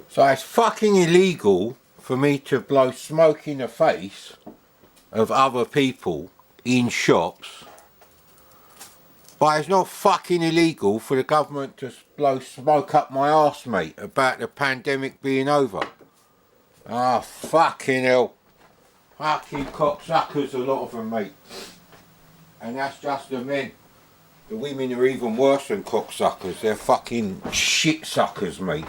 So it's fucking illegal for me to blow smoke in the face of other people in shops. But it's not fucking illegal for the government to blow smoke up my arse, mate, about the pandemic being over. Ah, fucking hell. Fucking cocksuckers, a lot of them, mate. And that's just the men. The women are even worse than cocksuckers. They're fucking shit suckers, mate.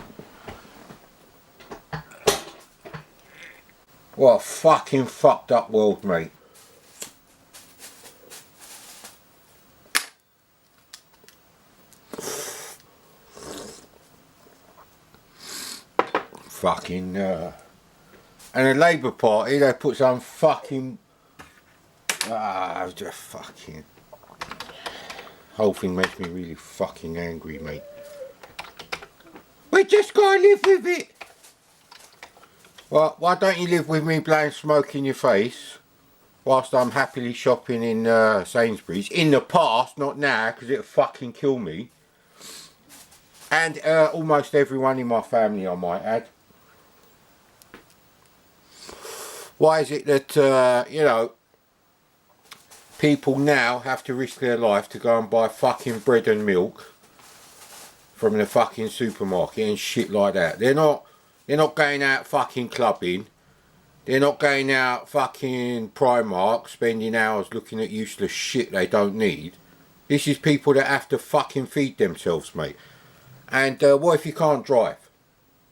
What a fucking fucked up world, mate. Fucking, and the Labour Party, they put some fucking, just fucking, whole thing makes me really fucking angry, mate. We just gotta live with it. Well, why don't you live with me blowing smoke in your face whilst I'm happily shopping in Sainsbury's, in the past, not now, because it'll fucking kill me. And almost everyone in my family, I might add. Why is it that, you know, people now have to risk their life to go and buy fucking bread and milk from the fucking supermarket and shit like that? They're not going out fucking clubbing. They're not going out fucking Primark, spending hours looking at useless shit they don't need. This is people that have to fucking feed themselves, mate. And what if you can't drive?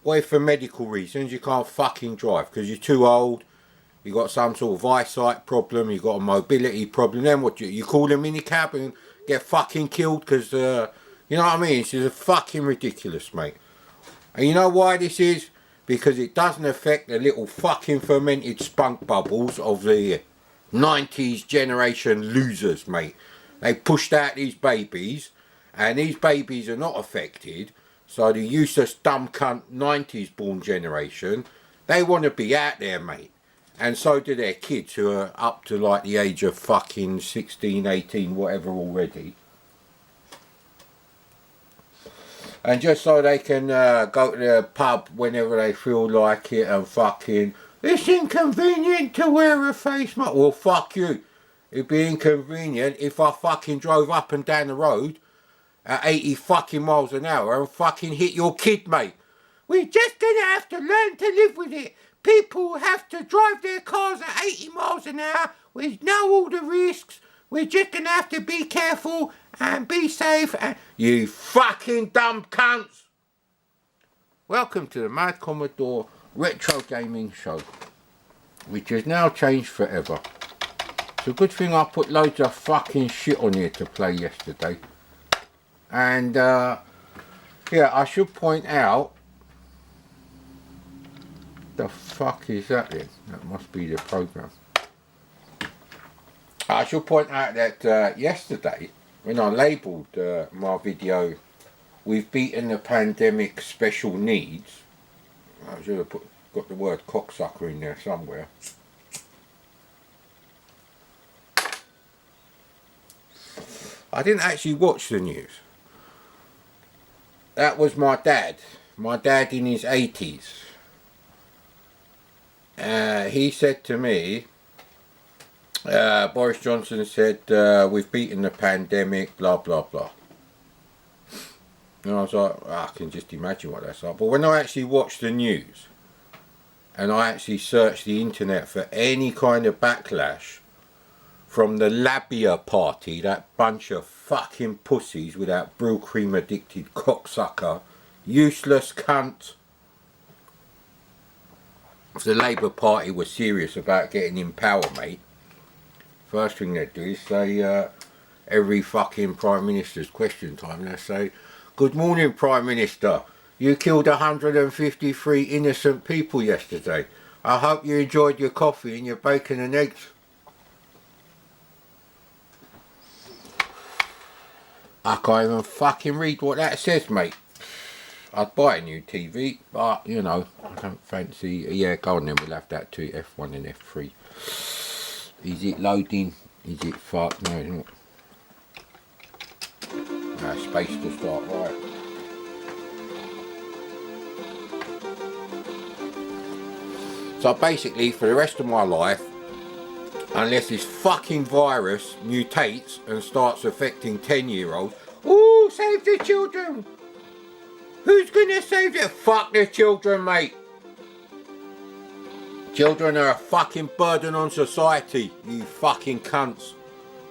What if for medical reasons you can't fucking drive because you're too old? You got some sort of eyesight problem, you got a mobility problem, then what you call a minicab and get fucking killed because, you know what I mean? This is fucking ridiculous, mate. And you know why this is? Because it doesn't affect the little fucking fermented spunk bubbles of the 90s generation losers, mate. They pushed out these babies, and these babies are not affected, so the useless dumb cunt 90s born generation, they want to be out there, mate. And so do their kids who are up to like the age of fucking 16, 18, whatever already. And just so they can go to the pub whenever they feel like it and fucking, it's inconvenient to wear a face mask. Well, fuck you. It'd be inconvenient if I fucking drove up and down the road at 80 fucking miles an hour and fucking hit your kid, mate. We're just gonna have to learn to live with it. People have to drive their cars at 80 miles an hour. We know all the risks. We're just gonna have to be careful and be safe. And you fucking dumb cunts. Welcome to the Mad Commodore Retro Gaming Show, which has now changed forever. It's a good thing I put loads of fucking shit on here to play yesterday. And yeah, I should point out, the fuck is that then? That must be the program. I should point out that yesterday, when I labelled my video, "We've beaten the pandemic special needs," I should have got the word cocksucker in there somewhere. I didn't actually watch the news. That was my dad in his 80s. He said to me, Boris Johnson said, we've beaten the pandemic, blah, blah, blah. And I was like, I can just imagine what that's like. But when I actually watched the news, and I actually searched the internet for any kind of backlash from the Labia party, that bunch of fucking pussies with that Brill cream addicted cocksucker, useless cunt. If the Labour Party was serious about getting in power, mate, first thing they'd do is say, every fucking Prime Minister's question time, they'll say, "Good morning, Prime Minister. You killed 153 innocent people yesterday. I hope you enjoyed your coffee and your bacon and eggs." I can't even fucking read what that says, mate. I'd buy a new TV, but, you know, I don't fancy... Yeah, go on then, we'll have that too, F1 and F3. Is it loading? Is it fuck? No, it's not. No, space to start, right. So basically, for the rest of my life, unless this fucking virus mutates and starts affecting 10-year-olds, ooh, save the children! Who's gonna save the fuck the children, mate? Children are a fucking burden on society, you fucking cunts.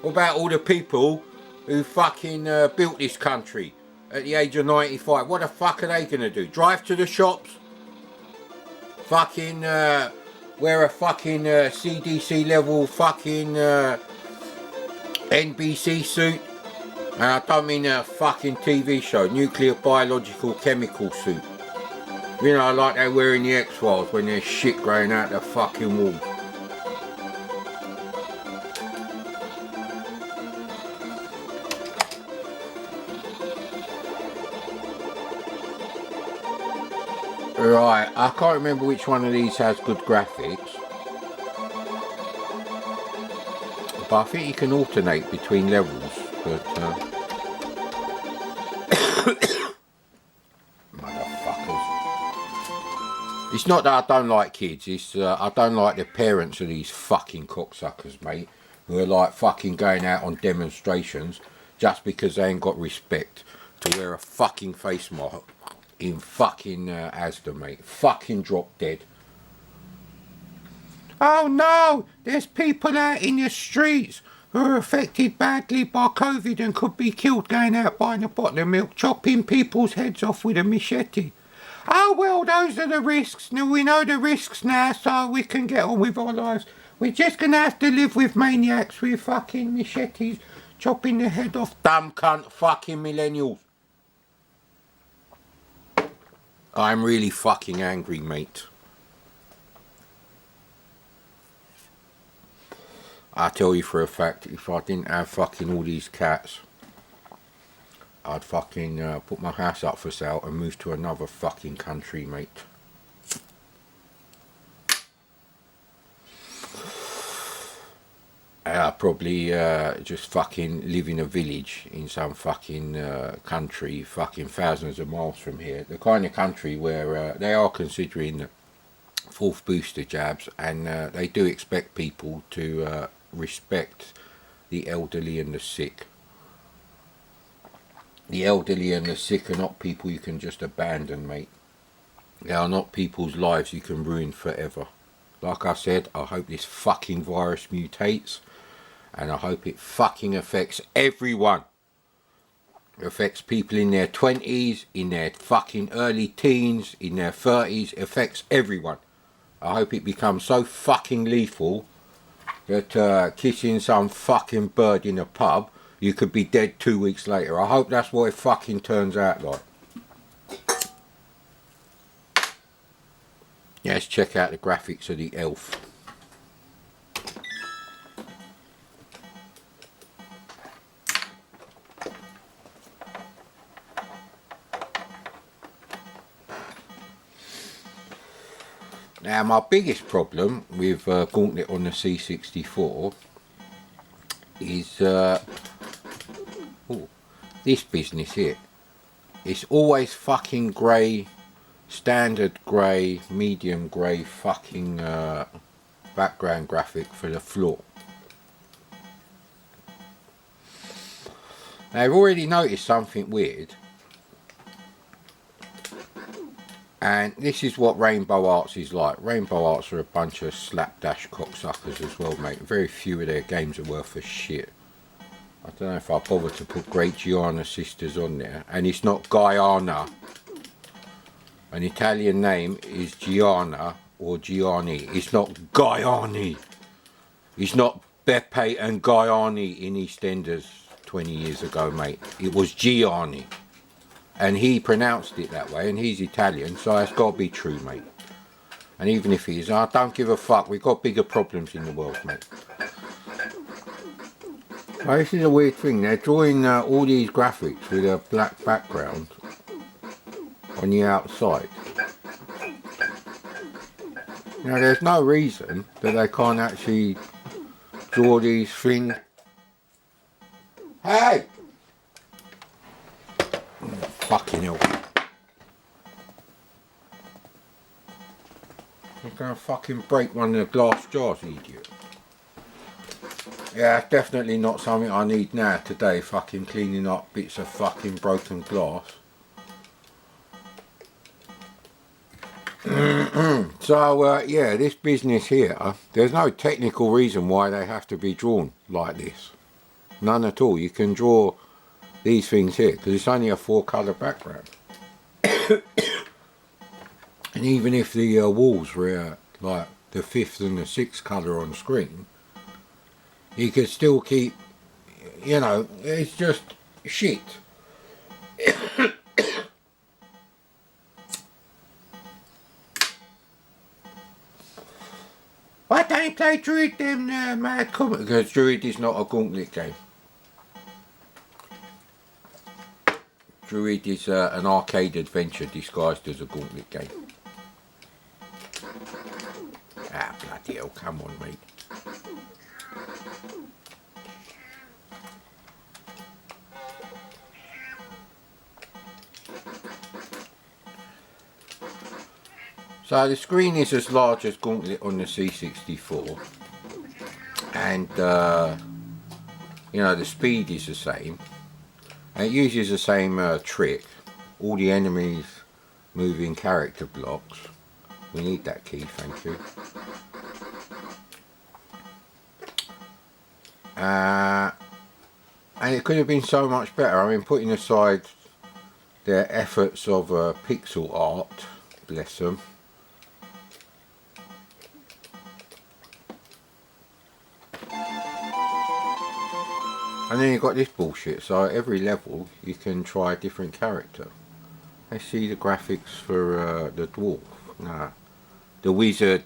What about all the people who fucking built this country at the age of 95? What the fuck are they gonna do? Drive to the shops? Fucking wear a fucking CDC level fucking NBC suit? And I don't mean a fucking TV show, nuclear biological chemical suit. You know, like they wear in the X-Files when there's shit growing out the fucking wall. Right, I can't remember which one of these has good graphics. But I think you can alternate between levels. But, motherfuckers. It's not that I don't like kids, it's I don't like the parents of these fucking cocksuckers, mate. Who are like fucking going out on demonstrations just because they ain't got respect to wear a fucking face mask in fucking Asda, mate. Fucking drop dead. Oh no, there's people out in the streets who are affected badly by COVID and could be killed going out buying a bottle of milk, chopping people's heads off with a machete. Oh well, those are the risks. Now we know the risks now, so we can get on with our lives. We're just gonna have to live with maniacs with fucking machetes chopping their head off. Dumb cunt fucking millennials. I'm really fucking angry, mate. I tell you for a fact, if I didn't have fucking all these cats, I'd fucking put my house up for sale and move to another fucking country, mate. I'd probably just fucking live in a village in some fucking country fucking thousands of miles from here. The kind of country where they are considering fourth booster jabs, and they do expect people to respect the elderly and the sick. The elderly and the sick are not people you can just abandon, mate. They are not people's lives you can ruin forever. Like I said, I hope this fucking virus mutates, and I hope it fucking affects everyone. It affects people in their 20s, in their fucking early teens, in their 30s. It affects everyone. I hope it becomes so fucking lethal that kissing some fucking bird in a pub, you could be dead 2 weeks later. I hope that's what it fucking turns out like. Yeah, let's check out the graphics of the elf. Now my biggest problem with Gauntlet on the C64 is this business here. It's always fucking grey, standard grey, medium grey fucking background graphic for the floor. Now I've already noticed something weird. And this is what Rainbow Arts is like. Rainbow Arts are a bunch of slapdash cocksuckers as well, mate. Very few of their games are worth a shit. I don't know if I bother to put Great Gianna Sisters on there. And it's not Guyana. An Italian name is Gianna or Gianni. It's not Guyani. It's not Beppe and Guyani in EastEnders 20 years ago, mate. It was Gianni. And he pronounced it that way, and he's Italian, so it's got to be true, mate. And even if he is, I don't give a fuck. We've got bigger problems in the world, mate. Well, this is a weird thing. They're drawing all these graphics with a black background on the outside. Now, there's no reason that they can't actually draw these things. Hey! Fucking hell. You're gonna fucking break one of the glass jars, idiot. Yeah, it's definitely not something I need now today, fucking cleaning up bits of fucking broken glass. So, yeah, this business here, there's no technical reason why they have to be drawn like this. None at all. You can draw these things here because it's only a 4-colour background. And even if the walls were like the 5th and the 6th colour on screen, you could still keep, you know, it's just shit. Why don't you play Druid then, mad comment? Because Druid is not a gauntlet game. Druid is an arcade adventure disguised as a gauntlet game. Ah, bloody hell, come on, mate. So the screen is as large as Gauntlet on the C64, and you know, the speed is the same, and it uses the same trick. All the enemies move in character blocks. We need that key, thank you. And it could have been so much better. I mean, putting aside their efforts of pixel art, bless them. And then you've got this bullshit, so at every level you can try a different character. Let's see the graphics for the dwarf. Nah. The wizard.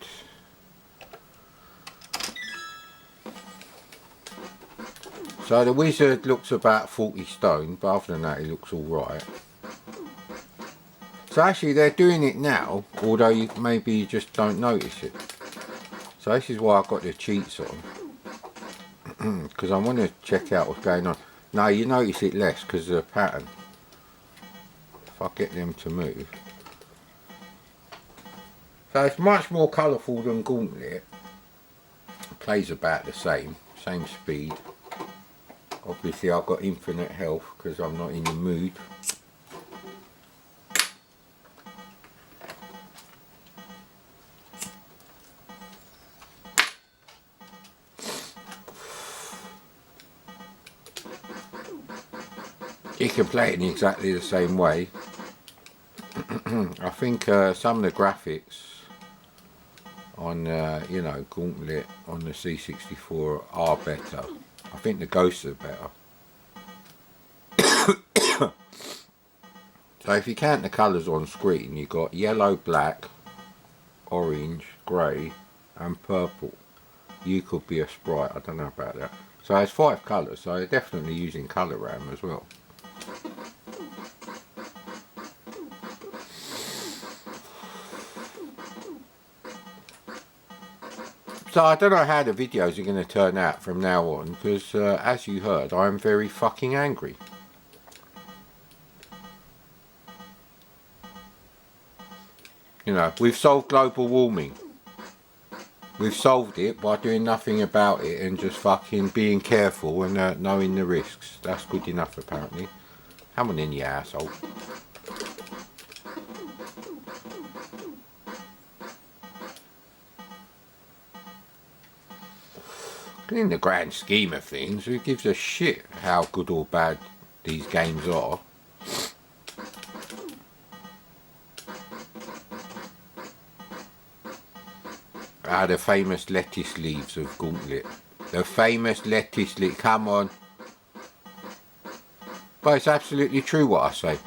So the wizard looks about 40 stone, but other than that he looks alright. So actually they're doing it now, although maybe you just don't notice it. So this is why I've got the cheats on. Because I want to check out what's going on. Now you notice it less because of the pattern. If I get them to move. So it's much more colourful than Gauntlet. It plays about the same speed. Obviously I've got infinite health because I'm not in the mood. You can play it in exactly the same way. I think some of the graphics on, you know, Gauntlet on the C64 are better. I think the ghosts are better. So if you count the colours on screen, you've got yellow, black, orange, grey and purple. You could be a sprite, I don't know about that. So there's 5 colours, so they're definitely using colour RAM as well. So I don't know how the videos are going to turn out from now on, because as you heard, I am very fucking angry. You know, we've solved global warming. We've solved it by doing nothing about it and just fucking being careful and knowing the risks. That's good enough apparently. Come on in, you asshole. In the grand scheme of things, who gives a shit how good or bad these games are? Ah, the famous lettuce leaves of Gauntlet. The famous lettuce leaf. Come on. But it's absolutely true what I say.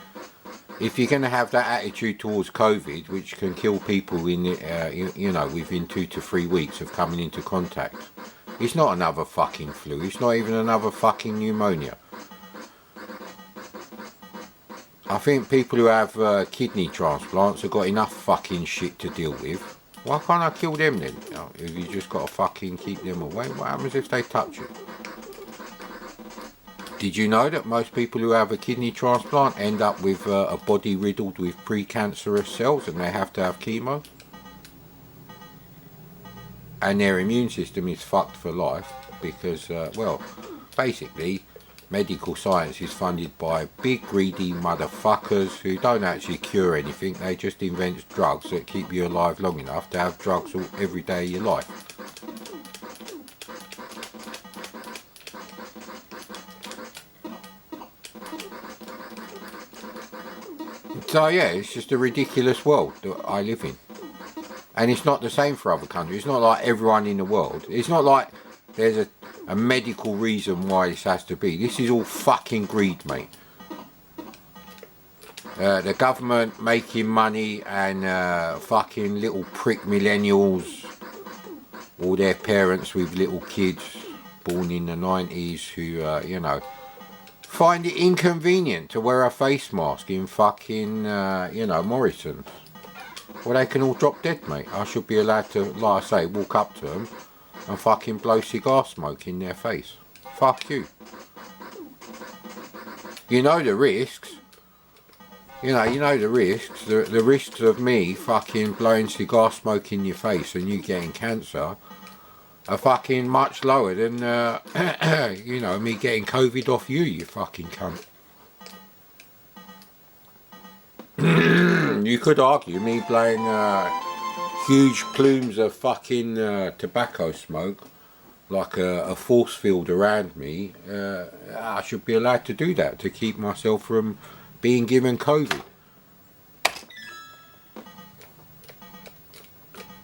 If you're going to have that attitude towards COVID, which can kill people in, you know, within 2 to 3 weeks of coming into contact, it's not another fucking flu. It's not even another fucking pneumonia. I think people who have kidney transplants have got enough fucking shit to deal with. Why can't I kill them then? You know, if you just got to fucking keep them away, what happens if they touch you? Did you know that most people who have a kidney transplant end up with a body riddled with precancerous cells and they have to have chemo? and their immune system is fucked for life because, well, basically, medical science is funded by big greedy motherfuckers who don't actually cure anything. They just invent drugs that keep you alive long enough to have drugs every day of your life. So yeah, it's just a ridiculous world that I live in. And it's not the same for other countries. It's not like everyone in the world. It's not like there's a medical reason why this has to be. This is all fucking greed, mate. The government making money and fucking little prick millennials, all their parents with little kids born in the 90s who, you know, find it inconvenient to wear a face mask in fucking, you know, Morrison's. Well, they can all drop dead, mate. I should be allowed to, like I say, walk up to them and fucking blow cigar smoke in their face. Fuck you. You know the risks. You know the risks. The risks of me fucking blowing cigar smoke in your face and you getting cancer are fucking much lower than, you know, me getting COVID off you, you fucking cunt. You could argue me blowing huge plumes of fucking tobacco smoke, like a force field around me. I should be allowed to do that to keep myself from being given COVID.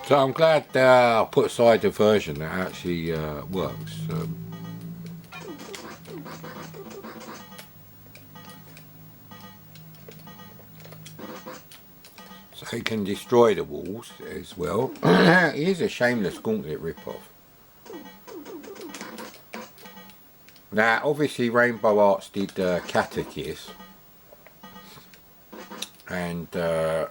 So I'm glad I put aside a version that actually works. So it can destroy the walls as well. It is a shameless gauntlet rip-off. Now, obviously, Rainbow Arts did Catechist, and they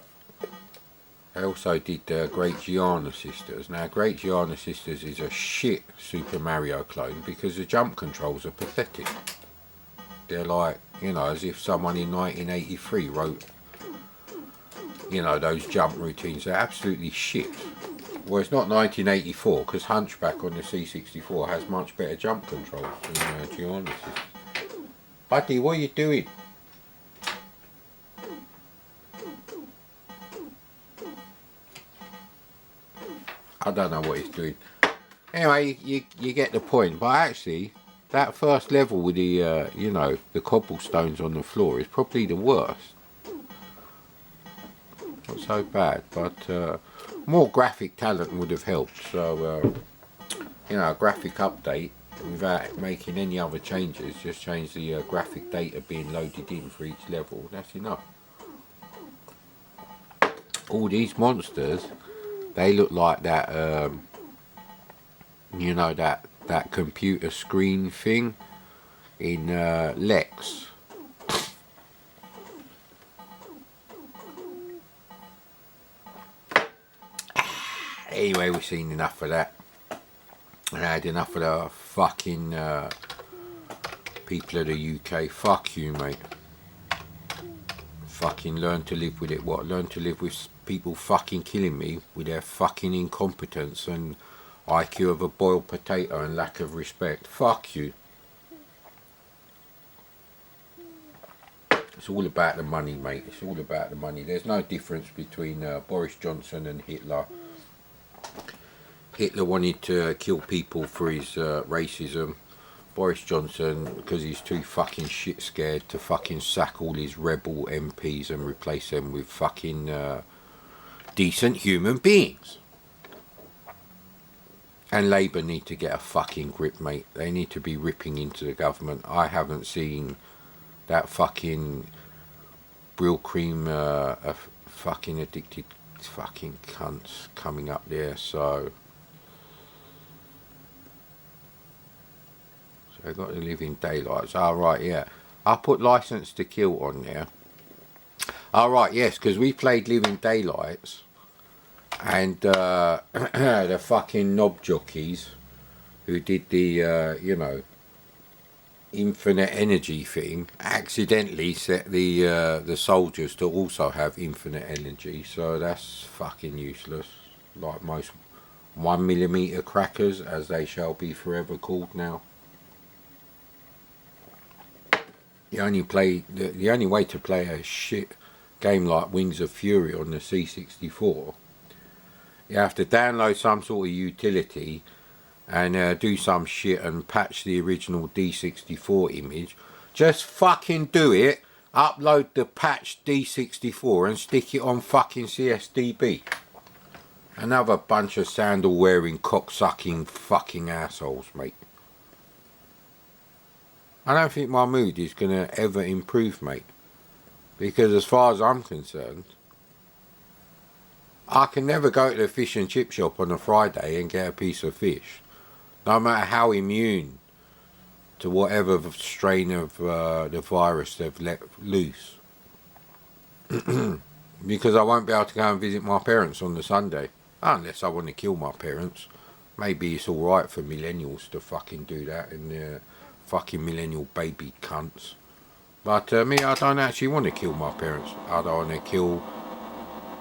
also did Great Giana Sisters. Now, Great Giana Sisters is a shit Super Mario clone because the jump controls are pathetic. They're like, you know, as if someone in 1983 wrote, you know, those jump routines. They're absolutely shit. Well, it's not 1984 because Hunchback on the C64 has much better jump controls than Giana Sisters. Buddy, what are you doing? I don't know what he's doing. Anyway, you get the point. But actually, that first level with the, you know, the cobblestones on the floor is probably the worst. Not so bad, but more graphic talent would have helped. So, you know, a graphic update without making any other changes, just change the graphic data being loaded in for each level. That's enough. All these monsters, they look like that, you know, that computer screen thing in Lex. Anyway, we've seen enough of that. I had enough of the fucking people of the UK. Fuck you, mate. Fucking learn to live with it. What? Learn to live with people fucking killing me with their fucking incompetence and IQ of a boiled potato and lack of respect. Fuck you. It's all about the money, mate. It's all about the money. There's no difference between Boris Johnson and Hitler. Hitler wanted to kill people for his racism. Boris Johnson, because he's too fucking shit scared to fucking sack all his rebel MPs and replace them with fucking decent human beings. And Labour need to get a fucking grip, mate. They need to be ripping into the government. I haven't seen that fucking Brill Cream fucking addicted fucking cunts coming up there. So I got to live in daylights. Oh, right, yeah. I put License to Kill on there. Oh, right, yes, because we played Living Daylights. And the fucking knob jockeys who did the, you know, infinite energy thing accidentally set the soldiers to also have infinite energy. So that's fucking useless. Like most 1mm crackers, as they shall be forever called now. The only way to play a shit game like Wings of Fury on the C64, you have to download some sort of utility and do some shit and patch the original D64 image. Just fucking do it. Upload the patched D64 and stick it on fucking CSDB. Another bunch of sandal wearing cocksucking fucking assholes, mate. I don't think my mood is gonna ever improve, mate. Because as far as I'm concerned, I can never go to the fish and chip shop on a Friday and get a piece of fish. No matter how immune to whatever strain of the virus they've let loose. Because I won't be able to go and visit my parents on the Sunday. Unless I want to kill my parents. Maybe it's alright for millennials to fucking do that, and they're fucking millennial baby cunts. But me, I don't actually want to kill my parents. I don't want to kill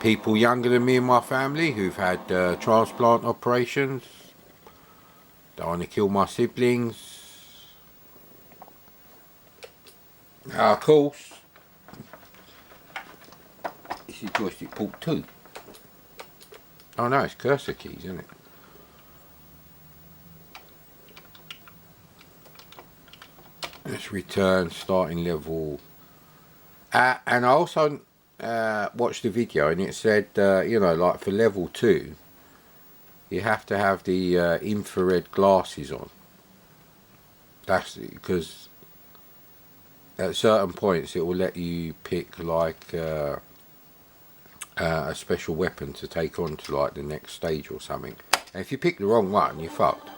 people younger than me and my family who've had transplant operations. Don't want to kill my siblings. Of course, this is joystick port 2. Oh no, it's cursor keys, isn't it? Let's return starting level. And I also watched the video, and it said, you know, like for level 2, you have to have the infrared glasses on. That's because at certain points it will let you pick like a special weapon to take on to like the next stage or something. And if you pick the wrong one, you're fucked.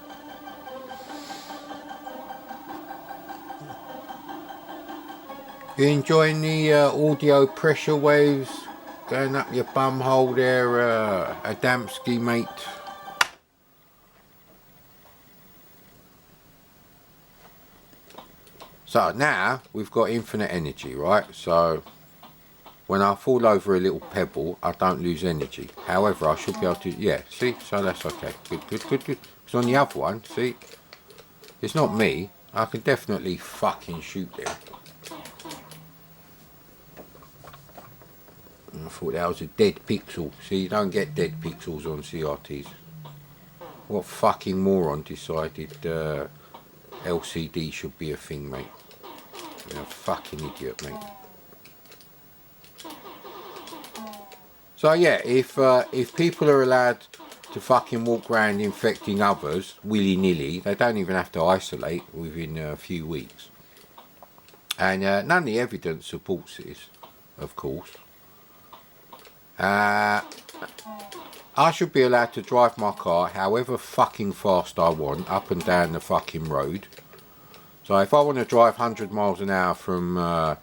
You enjoying the audio pressure waves going up your bum hole there, Adamski, mate? So now we've got infinite energy, right? So when I fall over a little pebble, I don't lose energy. However, I should be able to, yeah, see? So that's okay. Good, good, good, good. Because on the other one, see? It's not me. I can definitely fucking shoot there. I thought that was a dead pixel. See, you don't get dead pixels on CRTs. What fucking moron decided LCD should be a thing, mate? You're a fucking idiot, mate. So yeah, if people are allowed to fucking walk around infecting others willy-nilly, they don't even have to isolate within a few weeks. And none of the evidence supports this, of course. I should be allowed to drive my car however fucking fast I want up and down the fucking road. So if I want to drive 100 miles an hour from,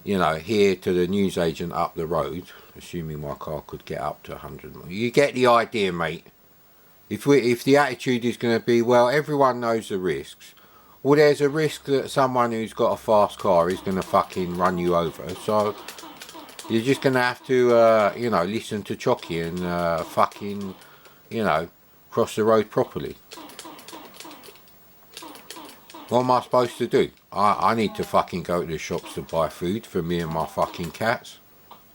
you know, here to the newsagent up the road, assuming my car could get up to 100 miles, you get the idea, mate. If the attitude is going to be, well, everyone knows the risks. Well, there's a risk that someone who's got a fast car is going to fucking run you over. So you're just going to have to, you know, listen to Chocky and fucking, you know, cross the road properly. What am I supposed to do? I need to fucking go to the shops to buy food for me and my fucking cats.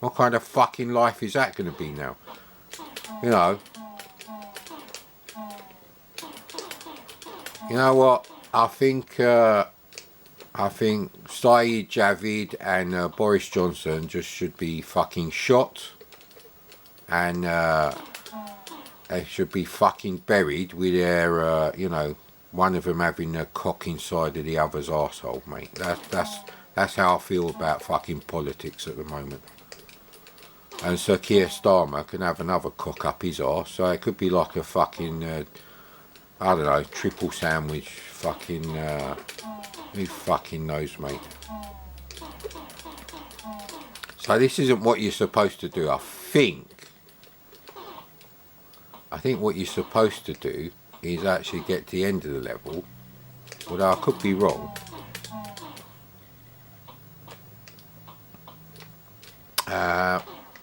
What kind of fucking life is that going to be now? You know. You know what? I think Saeed Javid and Boris Johnson just should be fucking shot. And they should be fucking buried with their, you know, one of them having a cock inside of the other's arsehole, mate. That's how I feel about fucking politics at the moment. And Sir Keir Starmer can have another cock up his arse, so it could be like a fucking, I don't know, triple sandwich, fucking, who fucking knows, mate. So this isn't what you're supposed to do, I think what you're supposed to do is actually get to the end of the level, although I could be wrong.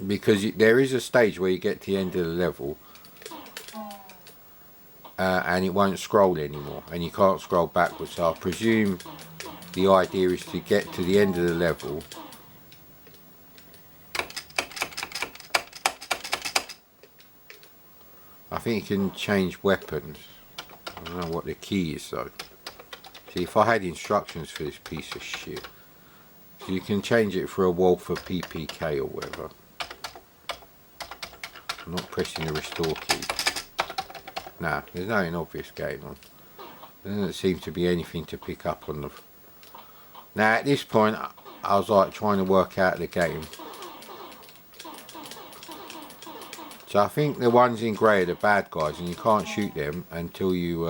Because there is a stage where you get to the end of the level and it won't scroll anymore, and you can't scroll backwards. So I presume the idea is to get to the end of the level. I think you can change weapons. I don't know what the key is though. See, if I had instructions for this piece of shit. So you can change it for a wall for PPK or whatever. I'm not pressing the restore key. Nah, there's nothing obvious going on. There doesn't seem to be anything to pick up on the... Now at this point I was like trying to work out the game. So I think the ones in grey are the bad guys, and you can't shoot them until you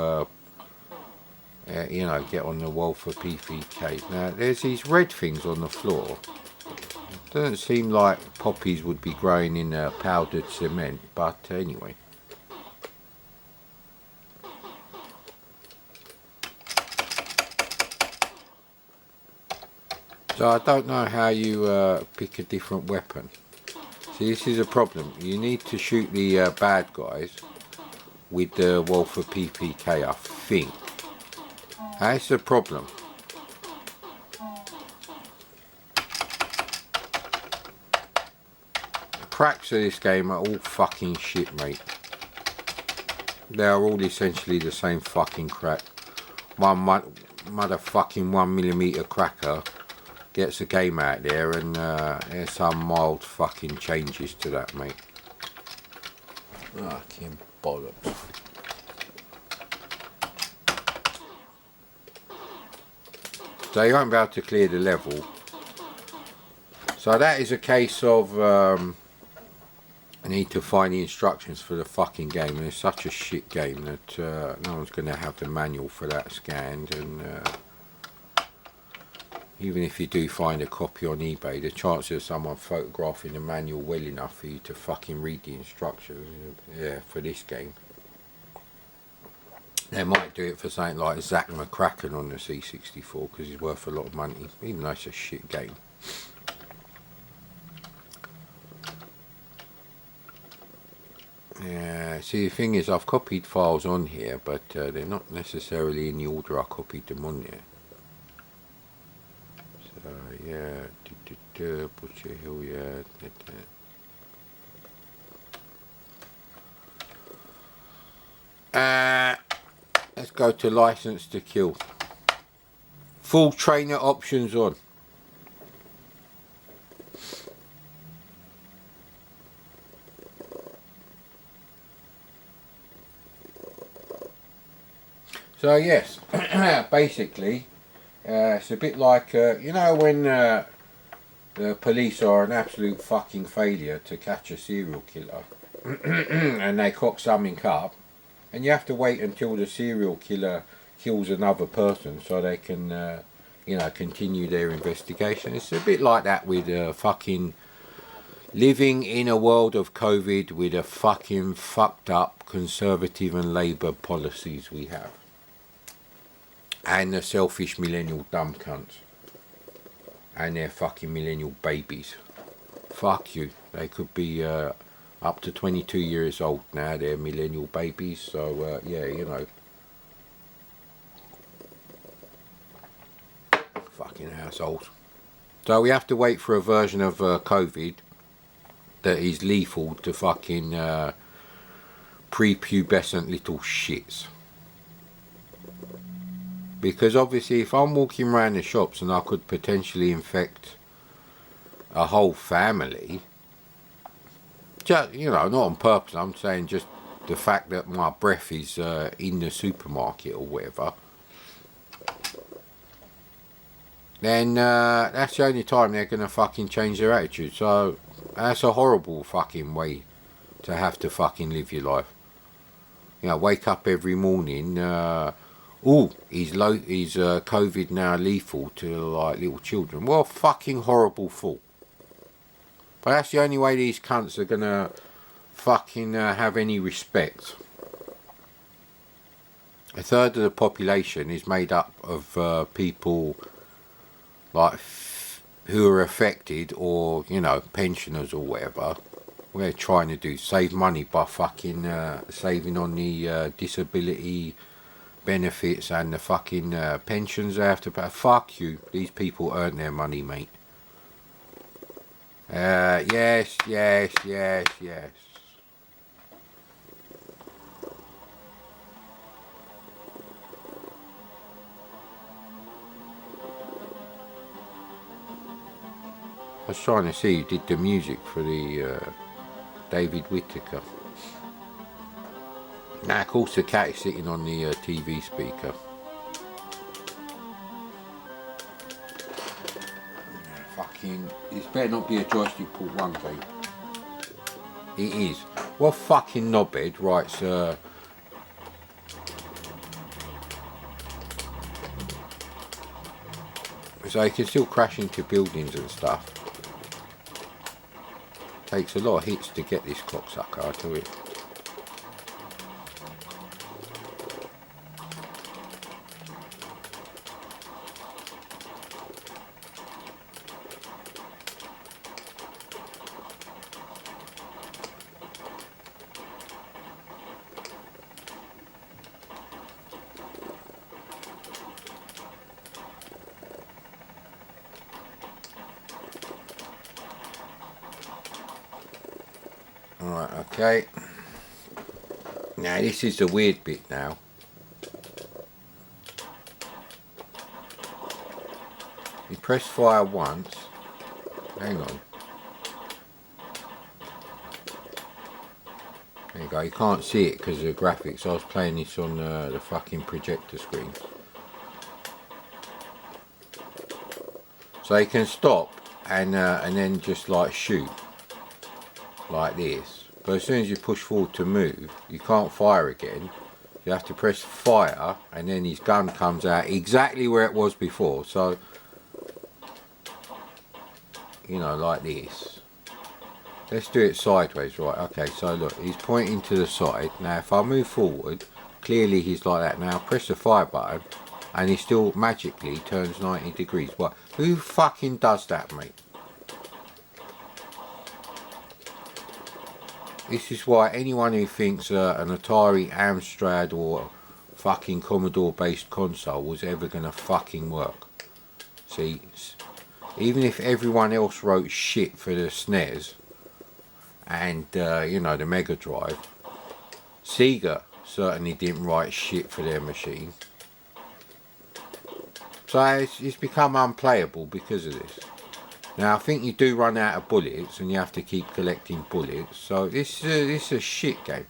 you know, get on the wall for PPK. Now there's these red things on the floor. It doesn't seem like poppies would be growing in powdered cement, but anyway. So I don't know how you pick a different weapon. See, this is a problem. You need to shoot the bad guys with the wall for PPK, I think. That's the problem. The cracks of this game are all fucking shit, mate. They are all essentially the same fucking crack. One motherfucking 1mm cracker gets the game out there, and there's some mild fucking changes to that, mate. Fucking bollocks. So you won't be able to clear the level. So that is a case of I need to find the instructions for the fucking game, and it's such a shit game that no one's going to have the manual for that scanned, and even if you do find a copy on eBay, the chances of someone photographing the manual well enough for you to fucking read the instructions, yeah, for this game. They might do it for something like Zack McCracken on the C64 because he's worth a lot of money, even though it's a shit game. Yeah, see, the thing is, I've copied files on here, but they're not necessarily in the order I copied them on there. So yeah, Butcher Hill, yeah. Let's go to License to Kill. Full trainer options on. So yes, basically, it's a bit like, you know, when the police are an absolute fucking failure to catch a serial killer, and they cock something up, and you have to wait until the serial killer kills another person so they can, you know, continue their investigation. It's a bit like that with fucking living in a world of COVID with the fucking fucked up Conservative and Labour policies we have. And the selfish millennial dumb cunts. And their fucking millennial babies. Fuck you. They could be up to 22 years old now. They're millennial babies. So, yeah, you know. Fucking assholes. So we have to wait for a version of COVID that is lethal to fucking prepubescent little shits. Because obviously if I'm walking around the shops and I could potentially infect a whole family, just, you know, not on purpose, I'm saying just the fact that my breath is in the supermarket or whatever, then that's the only time they're going to fucking change their attitude. So that's a horrible fucking way to have to fucking live your life. You know, wake up every morning, oh, is COVID now lethal to like little children? Well, fucking horrible thought. But that's the only way these cunts are gonna fucking have any respect. A third of the population is made up of people like who are affected, or, you know, pensioners or whatever. we're trying to do, save money by fucking saving on the disability benefits and the fucking pensions they have to pay. Fuck you. These people earn their money, mate. Yes, yes, yes, yes. I was trying to see who did the music for the David Whittaker. Now, of course, the cat is sitting on the TV speaker. Fucking, this better not be a joystick port 1 game. It is. What fucking knobhead writes so you can still crash into buildings and stuff. Takes a lot of hits to get this cocksucker, I tell you. Alright, okay. Now this is the weird bit now. You press fire once. Hang on. There you go, you can't see it because of the graphics. I was playing this on the fucking projector screen. So you can stop and then just like shoot. Like this, but as soon as you push forward to move, you can't fire again. You have to press fire and then his gun comes out exactly where it was before. So, you know, like this. Let's do it sideways, right? Okay, so look, he's pointing to the side. Now if I move forward, clearly he's like that. Now press the fire button and he still magically turns 90 degrees. What? Who fucking does that, mate? This is why anyone who thinks an Atari Amstrad or fucking Commodore based console was ever gonna fucking work. See, even if everyone else wrote shit for the SNES and you know, the Mega Drive, Sega certainly didn't write shit for their machine. So it's become unplayable because of this. Now I think you do run out of bullets and you have to keep collecting bullets, so this is a shit game.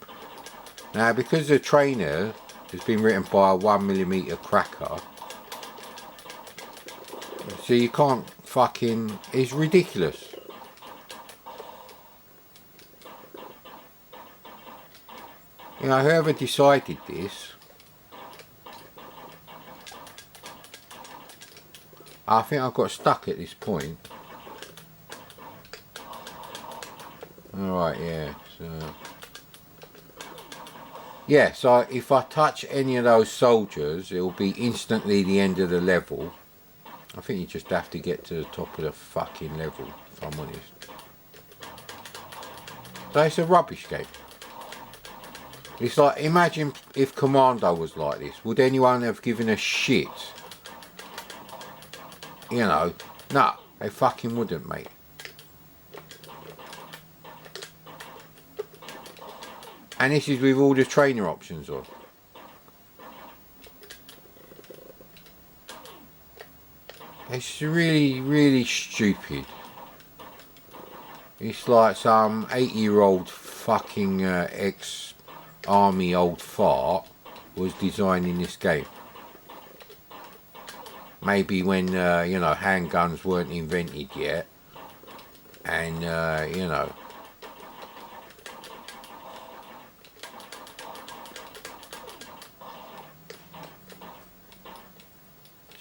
Now because the trainer has been written by a 1mm cracker, so you can't fucking, it's ridiculous. You know, whoever decided this, I think I got stuck at this point. Alright, yeah, so if I touch any of those soldiers, it will be instantly the end of the level. I think you just have to get to the top of the fucking level, if I'm honest. So it's a rubbish game. It's like, imagine if Commando was like this. Would anyone have given a shit? You know, no, they fucking wouldn't, mate. And this is with all the trainer options on. It's really, really stupid. It's like some 80-year-old fucking ex-army old fart was designing this game. Maybe when, you know, handguns weren't invented yet. And, you know.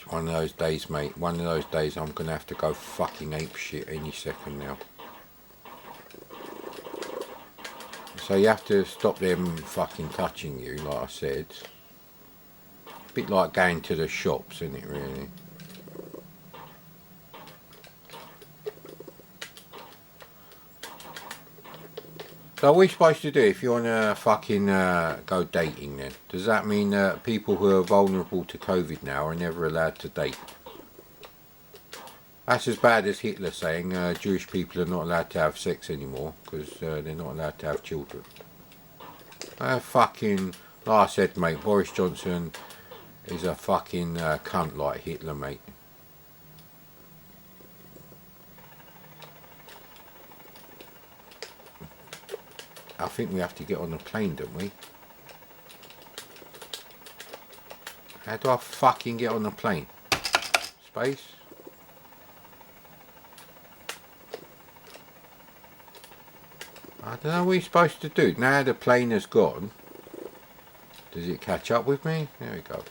One of those days, mate. One of those days I'm going to have to go fucking apeshit any second now. So you have to stop them fucking touching you, like I said. A bit like going to the shops, isn't it, really? So what are we supposed to do if you want to fucking go dating then? Does that mean that people who are vulnerable to COVID now are never allowed to date? That's as bad as Hitler saying Jewish people are not allowed to have sex anymore because they're not allowed to have children. Fucking, like I said, mate, Boris Johnson is a fucking cunt like Hitler, mate. I think we have to get on a plane, don't we? How do I fucking get on a plane? Space? I don't know what you're supposed to do. Now the plane has gone. Does it catch up with me? There we go.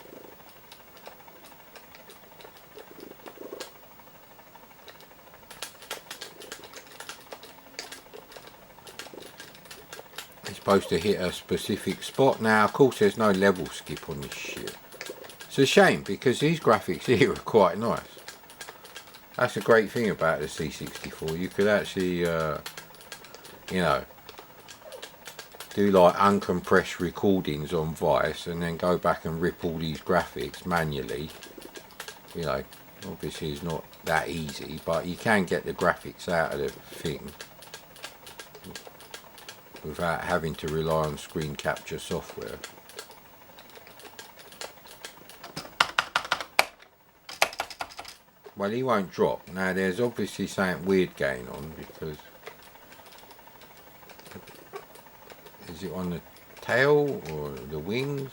Supposed to hit a specific spot. Now of course there's no level skip on this shit. It's a shame because these graphics here are quite nice. That's a great thing about the C64. You could actually you know, do like uncompressed recordings on Vice and then go back and rip all these graphics manually. You know, obviously it's not that easy, but you can get the graphics out of the thing without having to rely on screen capture software. Well, he won't drop. Now there's obviously something weird going on because is it on the tail or the wings?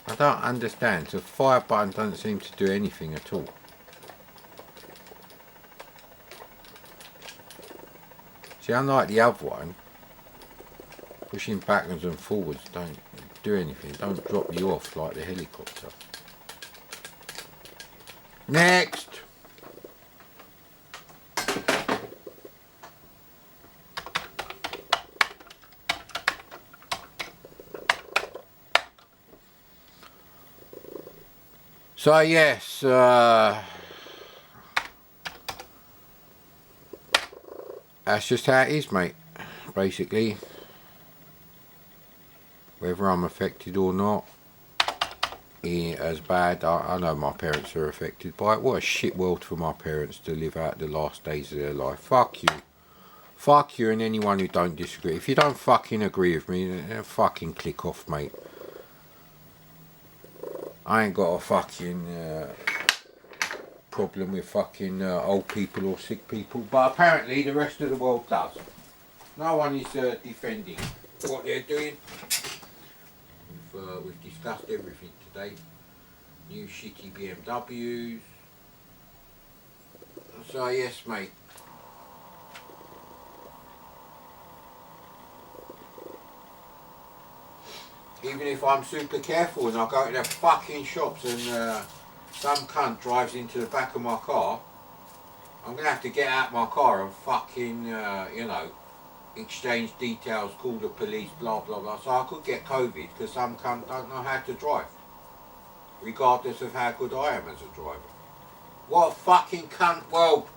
I don't understand. The fire button doesn't seem to do anything at all. See, unlike the other one, pushing backwards and forwards don't do anything, don't drop you off like the helicopter. Next! So yes, that's just how it is, mate, basically. Whether I'm affected or not, as bad. I know my parents are affected by it. What a shit world for my parents to live out the last days of their life. Fuck you. Fuck you and anyone who don't disagree. If you don't fucking agree with me, then fucking click off, mate. I ain't got a fucking problem with fucking old people or sick people, but apparently the rest of the world does. No one is defending what they're doing. We've discussed everything today. New shitty BMWs. So yes, mate. Even if I'm super careful and I go to the fucking shops and some cunt drives into the back of my car, I'm going to have to get out my car and fucking, you know, exchange details, call the police, blah blah blah. So I could get COVID because some cunt don't know how to drive, regardless of how good I am as a driver. What a fucking cunt world.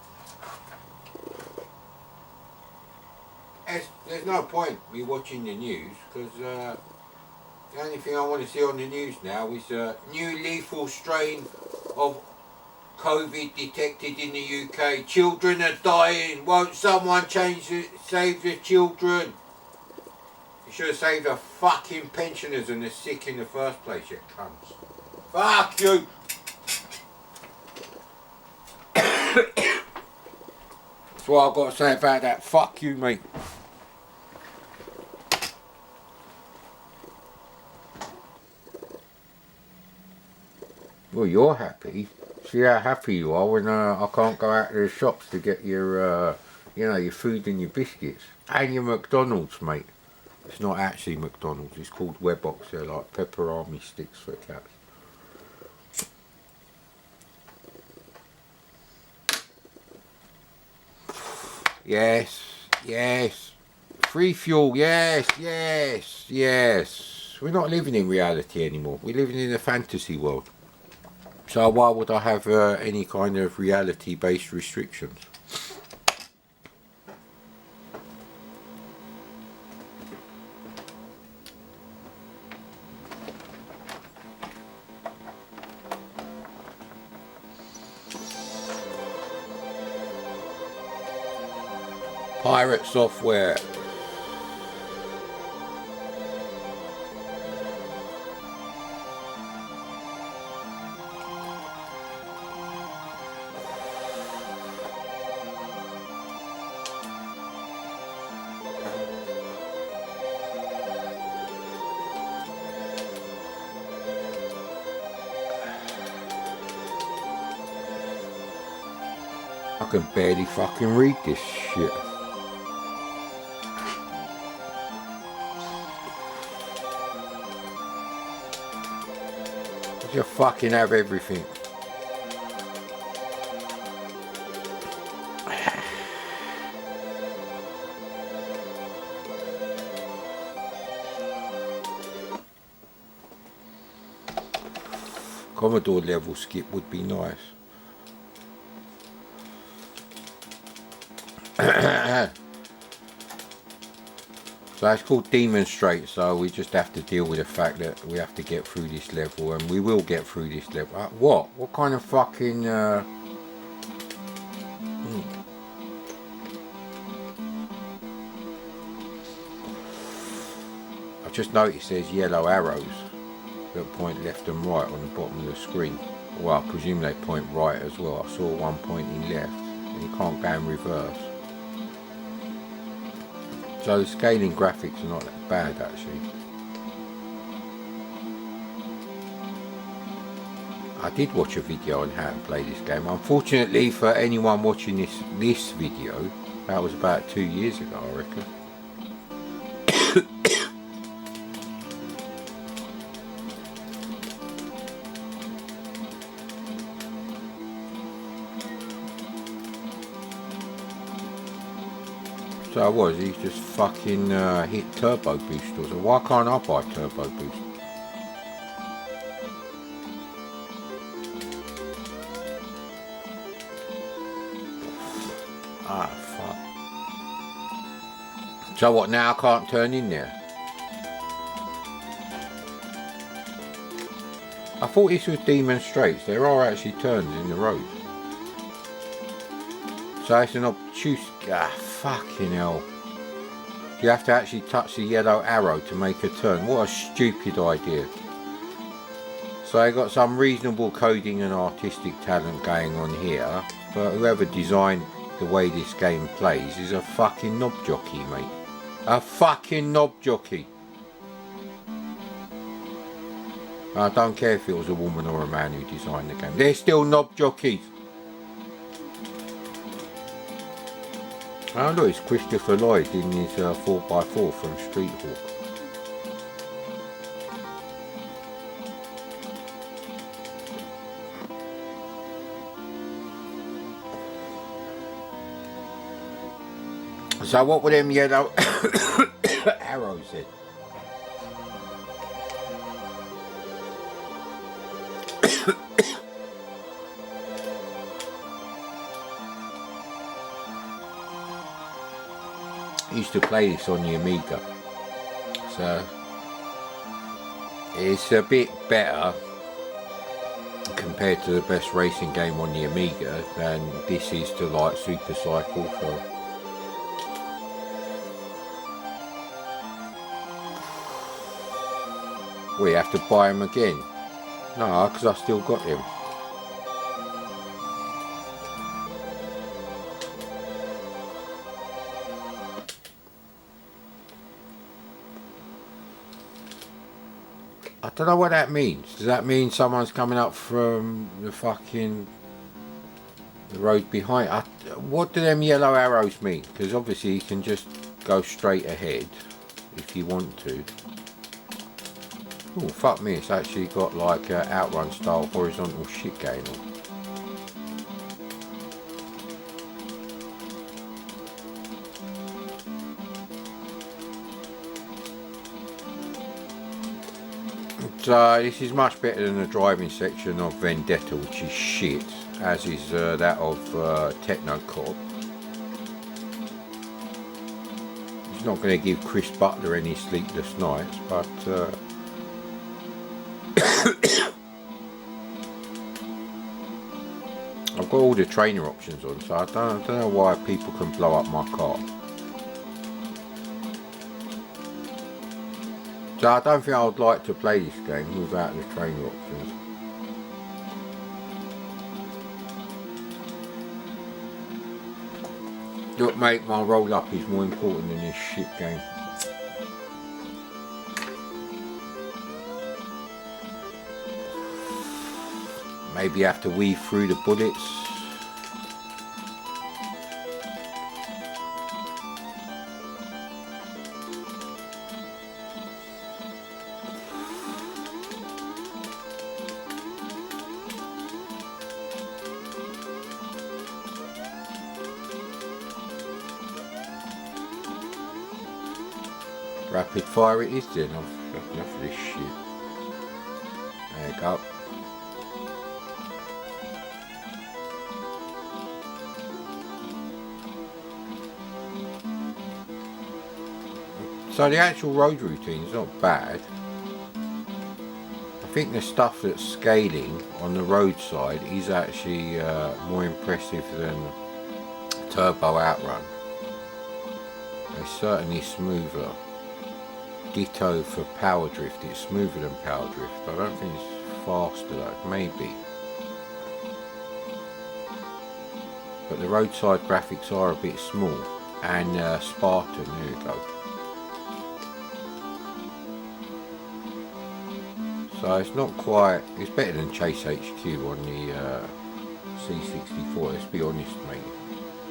There's no point me watching the news because the only thing I want to see on the news now is a new lethal strain of COVID detected in the UK. Children are dying. Won't someone save the children? You should have saved the fucking pensioners and the sick in the first place, you cunts. Fuck you! That's what I've got to say about that. Fuck you, mate. Well, you're happy. See how happy you are when I can't go out to the shops to get your, you know, your food and your biscuits. And your McDonald's, mate. It's not actually McDonald's. It's called Webbox. They're like pepperoni sticks for cats. Yes, yes. Free fuel, yes, yes, yes. We're not living in reality anymore. We're living in a fantasy world. So why would I have any kind of reality-based restrictions? Pirate software. I can barely fucking read this shit. You fucking have everything. Commodore level skip would be nice. So it's called Demonstrate, so we just have to deal with the fact that we have to get through this level, and we will get through this level. What? What kind of fucking I just noticed there's yellow arrows that point left and right on the bottom of the screen. Well, I presume they point right as well. I saw one pointing left, and you can't go in reverse. So the scaling graphics are not that bad actually. I did watch a video on how to play this game. Unfortunately for anyone watching this video, that was about 2 years ago, I reckon. So what, he just fucking hit turbo boost or so. Why can't I buy turbo boost? Ah, fuck. So what, now I can't turn in there? I thought this was Demonstrates. There are actually turns in the road. So it's an obtuse... Ah, fucking hell. You have to actually touch the yellow arrow to make a turn. What a stupid idea. So they got some reasonable coding and artistic talent going on here, but whoever designed the way this game plays is a fucking knob jockey, mate. A fucking knob jockey. I don't care if it was a woman or a man who designed the game. They're still knob jockeys. Oh look, it's Christopher Lloyd in his 4x4 from Street Hawk. So what were them yellow arrows then? Used to play this on the Amiga, so it's a bit better compared to the best racing game on the Amiga than this is to like Super Cycle. So we have to buy them again. No, because I still got them. I don't know what that means. Does that mean someone's coming up from the fucking the road behind? What do them yellow arrows mean? Because obviously you can just go straight ahead if you want to. Oh fuck me, it's actually got like outrun style horizontal shit going on. So this is much better than the driving section of Vendetta, which is shit, as is that of Techno Cop. It's not going to give Chris Butler any sleepless nights, but I've got all the trainer options on, so I don't know why people can blow up my car. So I don't think I would like to play this game without the trainer options. Look mate, my roll up is more important than this shit game. Maybe have to weave through the bullets. Rapid fire it is then. I've got enough of this shit. There you go. So the actual road routine is not bad. I think the stuff that's scaling on the roadside is actually more impressive than Turbo Outrun. It's certainly smoother. Ditto for Power Drift, it's smoother than Power Drift. I don't think it's faster though, maybe. But the roadside graphics are a bit small and Spartan, there you go. So it's not quite, it's better than Chase HQ on the C64, let's be honest mate.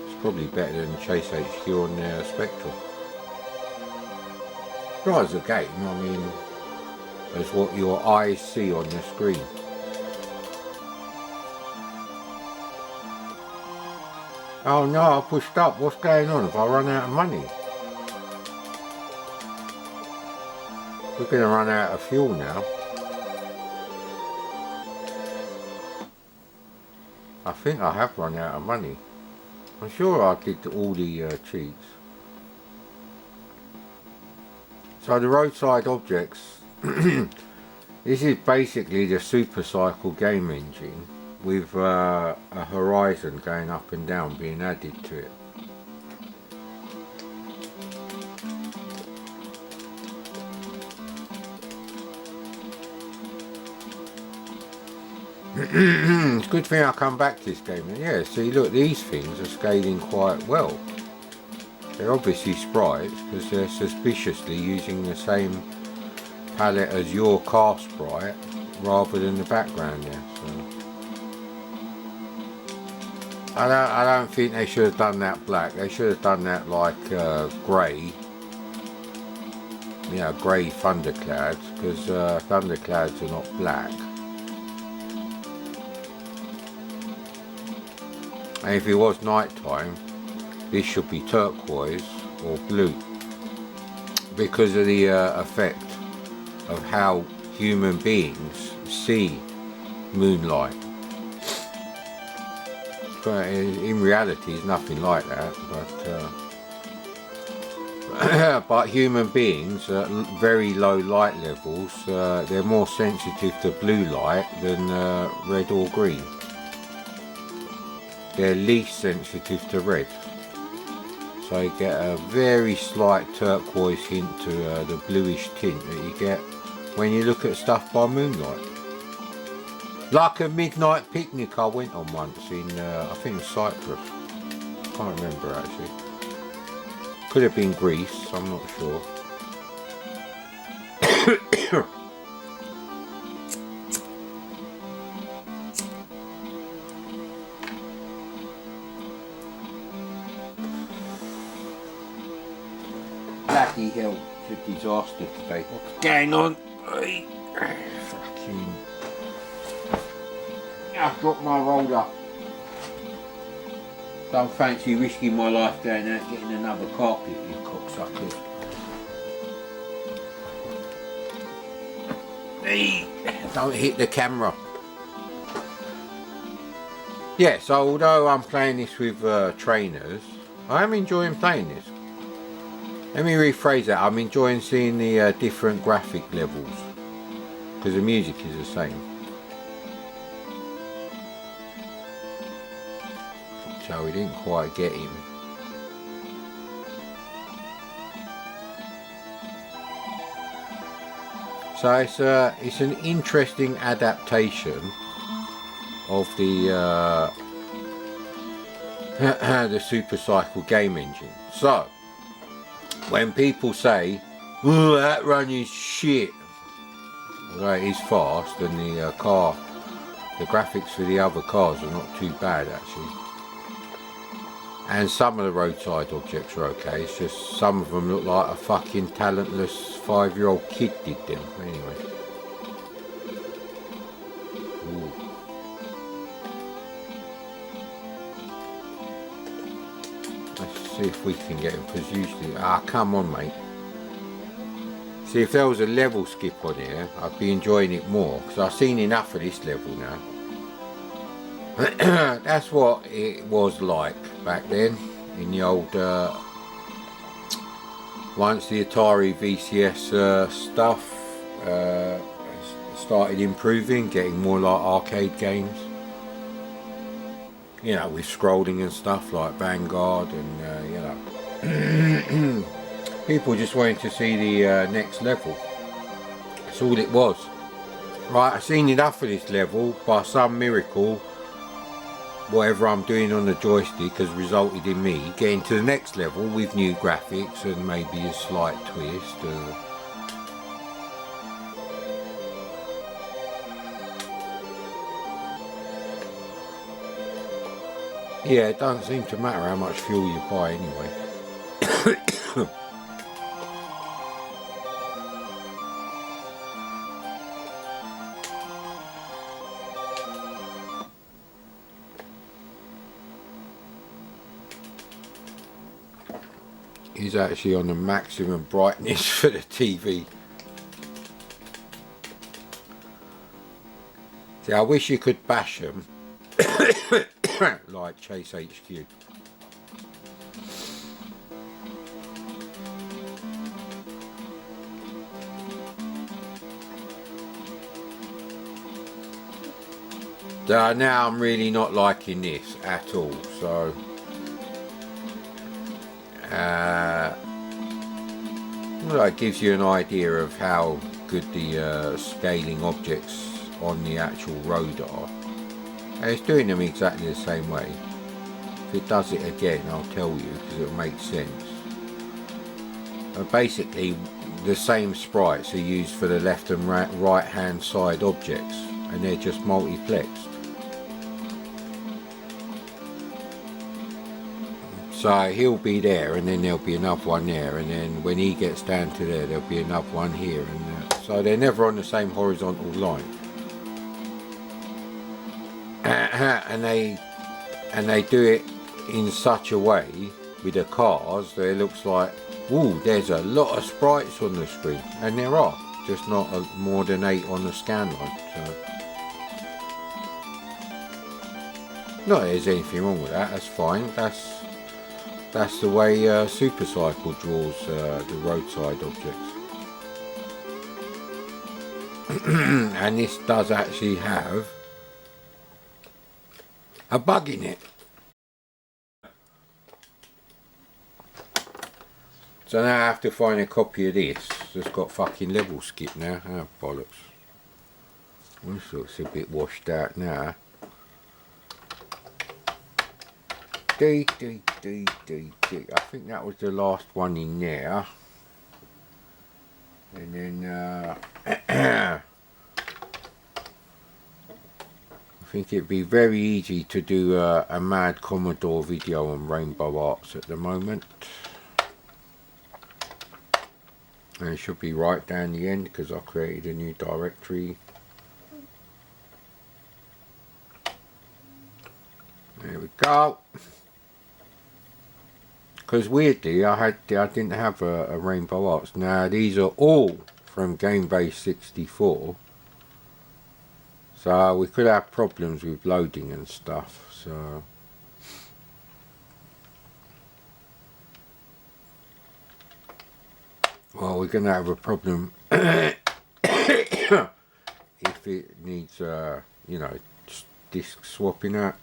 It's probably better than Chase HQ on the Spectrum. Right as a game, I mean, as what your eyes see on the screen. Oh no, I pushed up, what's going on? Have I run out of money? We're going to run out of fuel now. I think I have run out of money. I'm sure I did all the cheats. So the roadside objects, this is basically the Super Cycle game engine with a horizon going up and down being added to it. It's a good thing I come back to this game. And yeah, see look, these things are scaling quite well. They're obviously sprites because they're suspiciously using the same palette as your car sprite rather than the background there. So I don't think they should have done that black. They should have done that like grey. You know, grey thunderclouds, because thunderclouds are not black. And if it was night time, this should be turquoise or blue because of the effect of how human beings see moonlight. But in reality it's nothing like that, but human beings at very low light levels, they're more sensitive to blue light than red or green. They're least sensitive to red. So you get a very slight turquoise hint to the bluish tint that you get when you look at stuff by moonlight. Like a midnight picnic I went on once in, I think Cyprus. Can't remember actually. Could have been Greece, I'm not sure. Bloody hell, it's a disaster today. What's going on? Fucking... I've dropped my roller. Don't fancy risking my life going out getting another carpet, you cocksuckers. Hey, don't hit the camera. Yeah, so although I'm playing this with trainers, I am enjoying playing this. Let me rephrase that, I'm enjoying seeing the different graphic levels because the music is the same. So we didn't quite get him. So it's an interesting adaptation of the the Super Cycle game engine. So when people say, "Oh, that run is shit," although it is fast, and the graphics for the other cars are not too bad actually, and some of the roadside objects are okay. It's just some of them look like a fucking talentless 5-year-old kid did them. Anyway. Ooh. Let's see if we can get him, because usually... Ah, come on, mate. See, if there was a level skip on here, I'd be enjoying it more, because I've seen enough of this level now. That's what it was like back then, in the old... once the Atari VCS stuff started improving, getting more like arcade games. You know, with scrolling and stuff like Vanguard, and you know, people just wanted to see the next level. That's all it was. Right, I've seen enough of this level. By some miracle, whatever I'm doing on the joystick has resulted in me getting to the next level with new graphics and maybe a slight twist. Yeah, it doesn't seem to matter how much fuel you buy anyway. He's actually on the maximum brightness for the TV. See, I wish you could bash them like Chase HQ. So now I'm really not liking this at all, so well, it gives you an idea of how good the scaling objects on the actual road are. And it's doing them exactly the same way. If it does it again, I'll tell you, because it'll make sense. Basically, the same sprites are used for the left and right hand side objects, and they're just multiplexed. So he'll be there, and then there'll be another one there, and then when he gets down to there, there'll be another one here, and so they're never on the same horizontal line. And they do it in such a way with the cars that it looks like, ooh, there's a lot of sprites on the screen, and there are, just not more than 8 on the scan line. So, not that there's anything wrong with that. That's fine. That's the way Super Cycle draws the roadside objects. And this does actually have a bug in it. So now I have to find a copy of this that's got fucking level skip now. Oh, bollocks. This looks a bit washed out now. I think that was the last one in there. And then I think it'd be very easy to do a Mad Commodore video on Rainbow Arts at the moment. And it should be right down the end because I created a new directory. There we go. Because weirdly I didn't have a Rainbow Arts. Now these are all from Gamebase 64. So we could have problems with loading and stuff. So well, we're gonna have a problem if it needs you know, disk swapping out.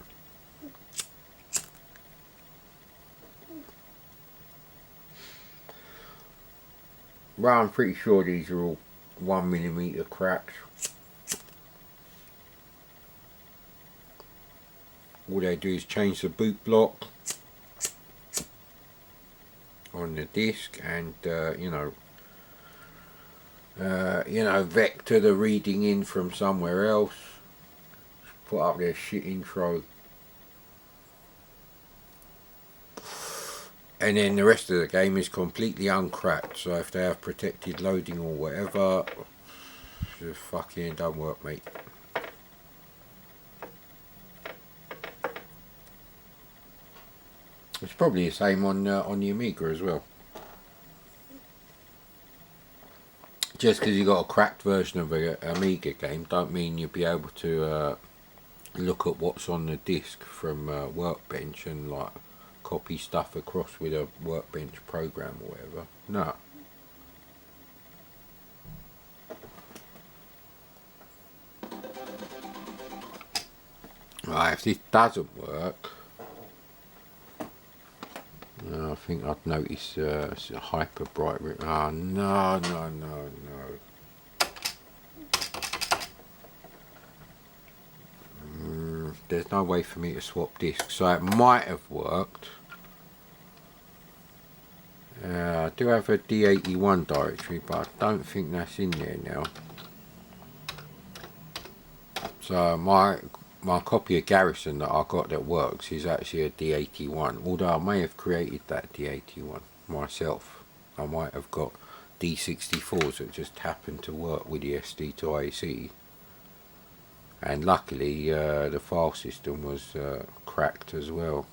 Well, I'm pretty sure these are all 1mm cracks. All they do is change the boot block on the disc and you know, vector the reading in from somewhere else, put up their shit intro, and then the rest of the game is completely uncracked. So if they have protected loading or whatever, just fucking don't work, mate. It's probably the same on the Amiga as well. Just because you got a cracked version of an Amiga game, don't mean you'll be able to look at what's on the disc from Workbench and like copy stuff across with a Workbench program or whatever. No. Right, if this doesn't work, I think I'd notice it's a hyper bright. Oh no. There's no way for me to swap discs, so it might have worked. I do have a D81 directory, but I don't think that's in there now. So my copy of Garrison that I got that works is actually a D81, although I may have created that D81 myself. I might have got D64s that just happened to work with the SD to IC, and luckily the file system was cracked as well.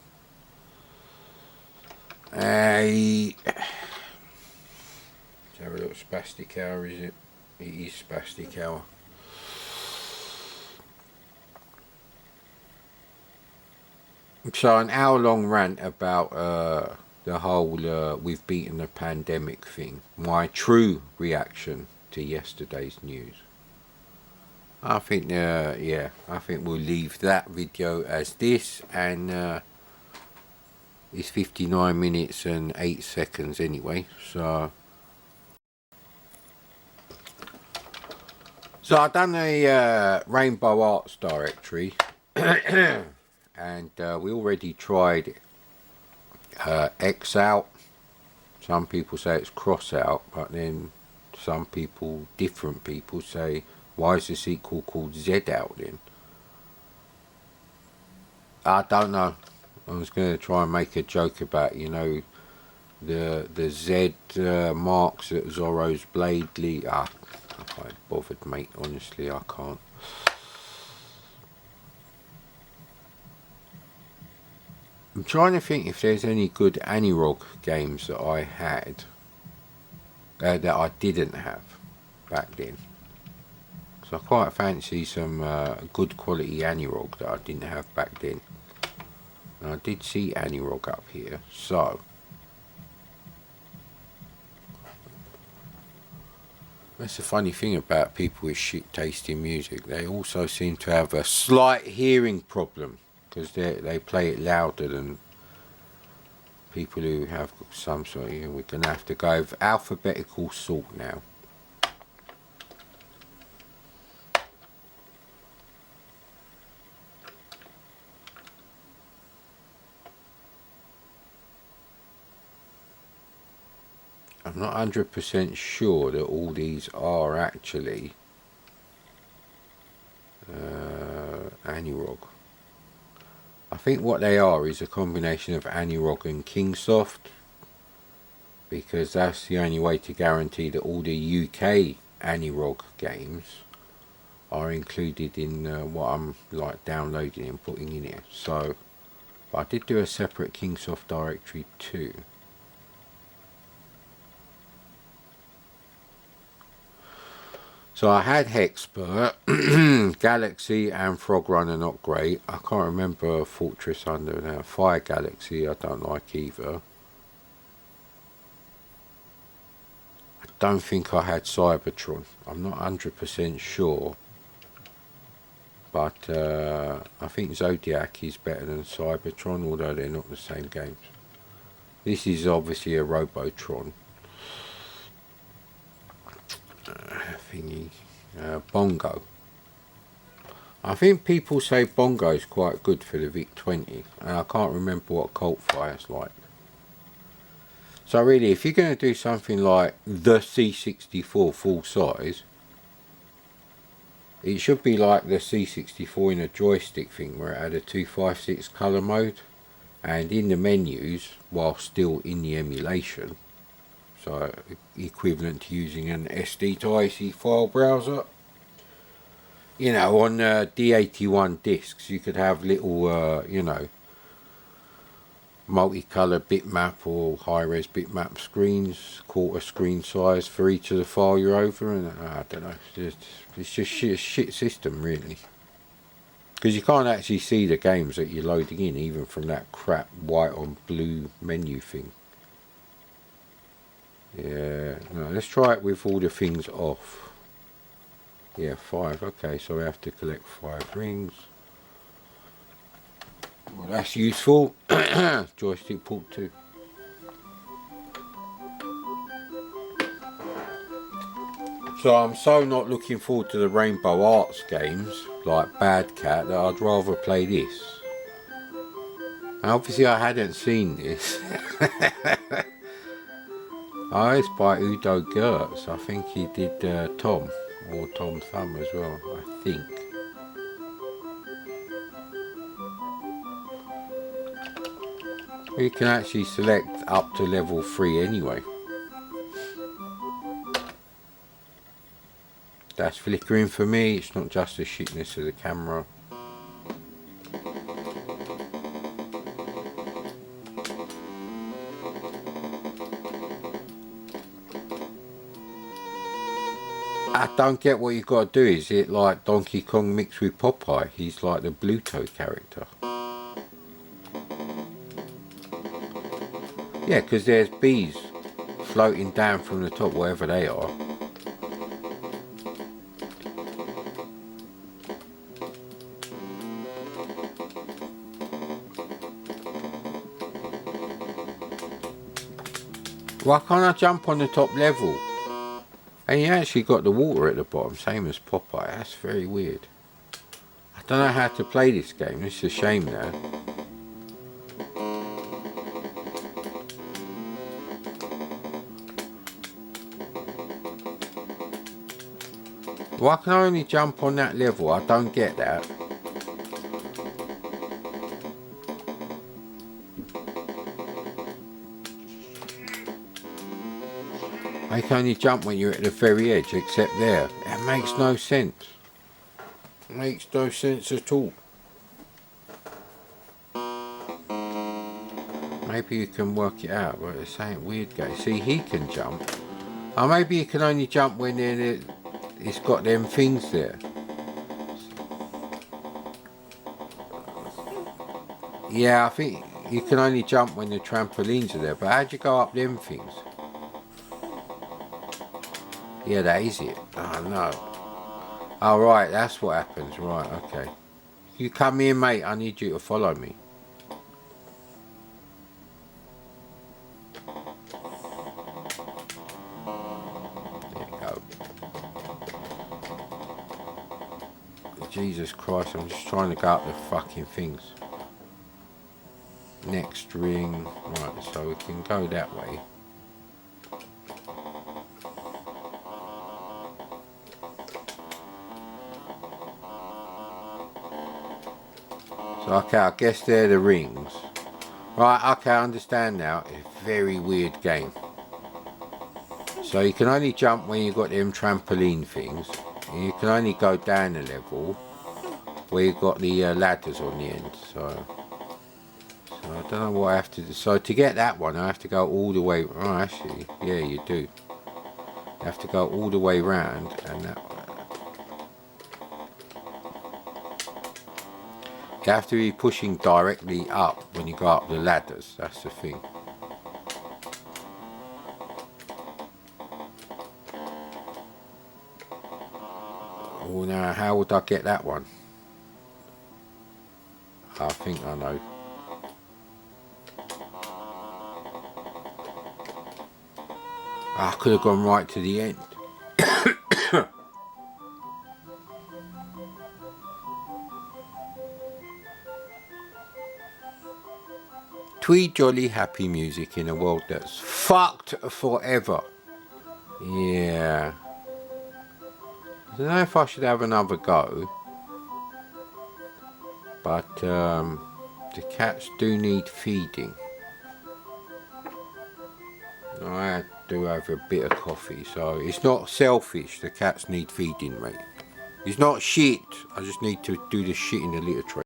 Let's have a little spastic hour, is it? It is spastic hour. So an hour-long rant about the whole we've beaten the pandemic thing. My true reaction to yesterday's news. I think, yeah, I think we'll leave that video as this, and it's 59 minutes and 8 seconds anyway. So I've done a Rainbow Arts directory. And we already tried X out. Some people say it's cross out, but then some people, different people, say, why is the sequel called Z out then? I don't know. I was going to try and make a joke about, you know, the Z marks at Zorro's blade lead. I can't bothered, mate. Honestly, I can't. I'm trying to think if there's any good Anirog games that I had that I didn't have back then. So I quite fancy some good quality Anirog that I didn't have back then. And I did see Anirog up here, so that's the funny thing about people with shit taste in music. They also seem to have a slight hearing problem, because they play it louder than people who have some sort of, we're going to have to go with alphabetical sort now. I'm not 100% sure that all these are actually Anirog. I think what they are is a combination of Anirog and Kingsoft, because that's the only way to guarantee that all the UK Anirog games are included in what I'm like downloading and putting in here. So, but I did do a separate Kingsoft directory too. So I had Hexpert, Galaxy and Frogrunner, not great. I can't remember Fortress Under now. Fire Galaxy I don't like either. I don't think I had Cybertron. I'm not 100% sure. But I think Zodiac is better than Cybertron, although they're not the same games. This is obviously a Robotron. thingy, bongo. I think people say bongo is quite good for the VIC-20, and I can't remember what Colt Fire's like. So really, if you're going to do something like the C64 full size, it should be like the C64 in a joystick thing, where it had a 256 colour mode, and in the menus, while still in the emulation, so equivalent to using an SD to AC file browser. You know, on D81 discs, you could have little, you know, multicolour bitmap or high-res bitmap screens, quarter screen size for each of the file you're over, and I don't know, it's just shit system really. Because you can't actually see the games that you're loading in, even from that crap white on blue menu thing. Yeah, no, let's try it with all the things off. Yeah, 5, okay, so we have to collect 5 rings. Well, that's useful. Joystick port 2. So I'm so not looking forward to the Rainbow Arts games, like Bad Cat, that I'd rather play this. And obviously I hadn't seen this. Oh, it's by Udo Gertz. I think he did Tom, or Tom Thumb as well, I think. You can actually select up to level 3 anyway. That's flickering for me, it's not just the shitness of the camera. I don't get what you've got to do. Is it like Donkey Kong mixed with Popeye? He's like the Bluto character. Yeah, because there's bees floating down from the top, wherever they are. Why can't I jump on the top level? And you actually got the water at the bottom, same as Popeye. That's very weird. I don't know how to play this game. It's a shame now. Why can I only jump on that level? I don't get that. I can only jump when you're at the very edge, except there. It makes no sense. It makes no sense at all. Maybe you can work it out, but it's saying weird game. See, he can jump. Or maybe you can only jump when it's got them things there. Yeah, I think you can only jump when the trampolines are there, but how'd you go up them things? Yeah, that is it. Oh no. Oh right, that's what happens. Right, okay. You come here, mate. I need you to follow me. There you go. Jesus Christ, I'm just trying to go up the fucking things. Next ring. Right, so we can go that way. Okay, I guess they're the rings. Right, okay, I understand now. It's a very weird game. So you can only jump when you've got them trampoline things. And you can only go down a level where you've got the ladders on the end. So I don't know what I have to do. So to get that one, I have to go all the way. Oh, actually, yeah, you do. You have to go all the way round, and that. You have to be pushing directly up when you go up the ladders, that's the thing. Oh, now how would I get that one? I think I know. I could have gone right to the end. sweet, jolly, happy music in a world that's fucked forever. Yeah. I don't know if I should have another go. But the cats do need feeding. I do have a bit of coffee, so it's not selfish. The cats need feeding, mate. It's not shit. I just need to do the shit in the litter tray.